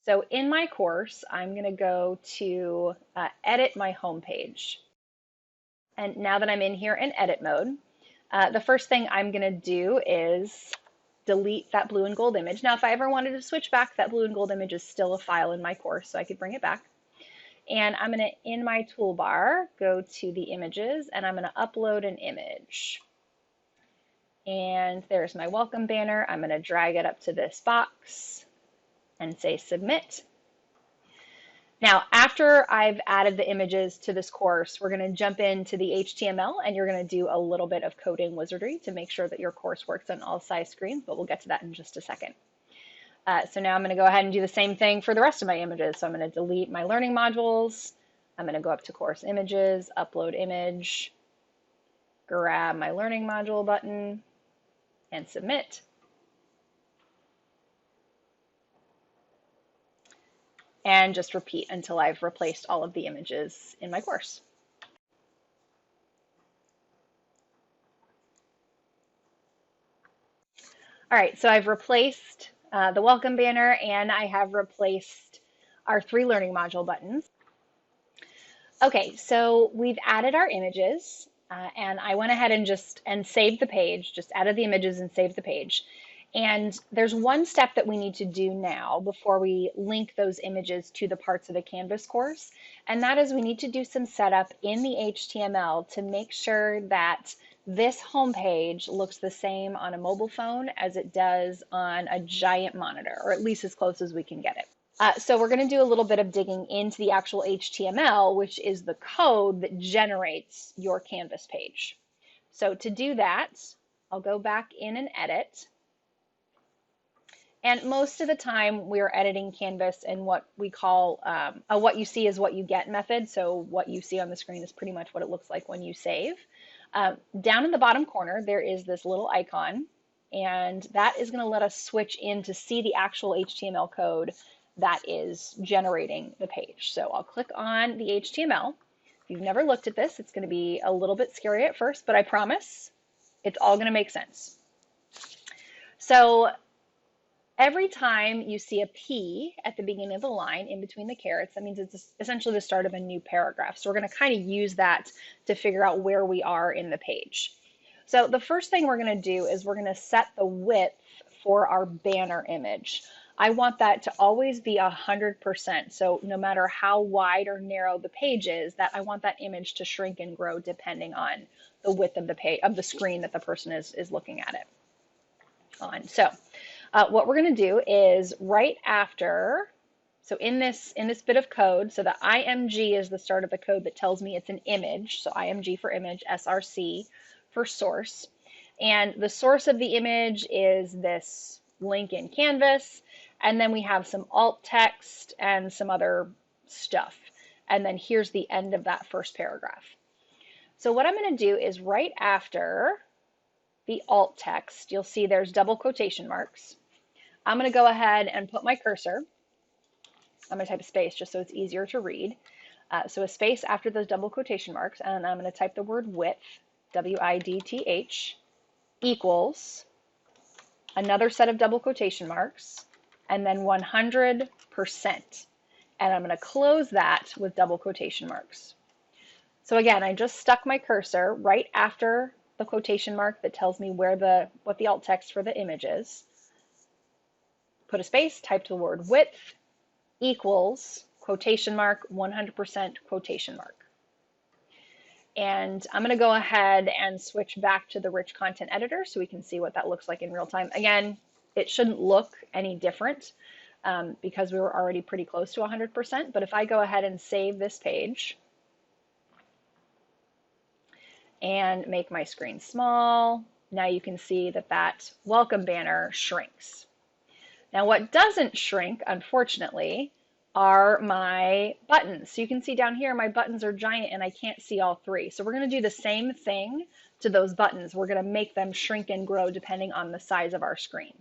So in my course, I'm going to go to edit my homepage. And now that I'm in here in edit mode, the first thing I'm going to do is delete that blue and gold image. Now, if I ever wanted to switch back, that blue and gold image is still a file in my course, so I could bring it back. And I'm going to, in my toolbar, go to the images, and I'm going to upload an image. And there's my welcome banner. I'm going to drag it up to this box and say submit. Now, after I've added the images to this course, we're going to jump into the HTML, and you're going to do a little bit of coding wizardry to make sure that your course works on all size screens, but we'll get to that in just a second. So now I'm going to go ahead and do the same thing for the rest of my images. So I'm going to delete my learning modules. I'm going to go up to course images, upload image, grab my learning module button, and submit. And just repeat until I've replaced all of the images in my course. All right, so I've replaced the welcome banner, and I have replaced our 3 learning module buttons. Okay, so we've added our images, and I went ahead and saved the page, just added the images and saved the page. And there's one step that we need to do now before we link those images to the parts of the Canvas course, and that is we need to do some setup in the HTML to make sure that this homepage looks the same on a mobile phone as it does on a giant monitor, or at least as close as we can get it. So we're going to do a little bit of digging into the actual HTML, which is the code that generates your Canvas page. So to do that, I'll go back in and edit. And most of the time we're editing Canvas in what we call a what you see is what you get method. So what you see on the screen is pretty much what it looks like when you save. Down in the bottom corner, there is this little icon, and that is going to let us switch in to see the actual HTML code that is generating the page. So I'll click on the HTML. If you've never looked at this, it's going to be a little bit scary at first, but I promise it's all going to make sense. So every time you see a P at the beginning of the line in between the carets, that means it's essentially the start of a new paragraph. So we're going to kind of use that to figure out where we are in the page. So the first thing we're going to do is we're going to set the width for our banner image. I want that to always be 100%. So no matter how wide or narrow the page is, that I want that image to shrink and grow depending on the width of the page, of the screen that the person is looking at it on. So what we're going to do is right after, so in this bit of code, so the IMG is the start of the code that tells me it's an image. So IMG for image, SRC for source. And the source of the image is this link in Canvas. And then we have some alt text and some other stuff. And then here's the end of that first paragraph. So what I'm going to do is right after the alt text, you'll see there's double quotation marks. I'm going to go ahead and put my cursor. I'm going to type a space just so it's easier to read. So a space after those double quotation marks, and I'm going to type the word width, W-I-D-T-H, equals another set of double quotation marks, and then 100%. And I'm going to close that with double quotation marks. So again, I just stuck my cursor right after the quotation mark that tells me what the alt text for the image is. Put a space, type the word width, equals quotation mark, 100% quotation mark. And I'm going to go ahead and switch back to the rich content editor so we can see what that looks like in real time. Again, it shouldn't look any different because we were already pretty close to 100%. But if I go ahead and save this page and make my screen small, now you can see that that welcome banner shrinks. Now what doesn't shrink, unfortunately, are my buttons. So you can see down here, my buttons are giant and I can't see all 3. So we're going to do the same thing to those buttons. We're going to make them shrink and grow depending on the size of our screen.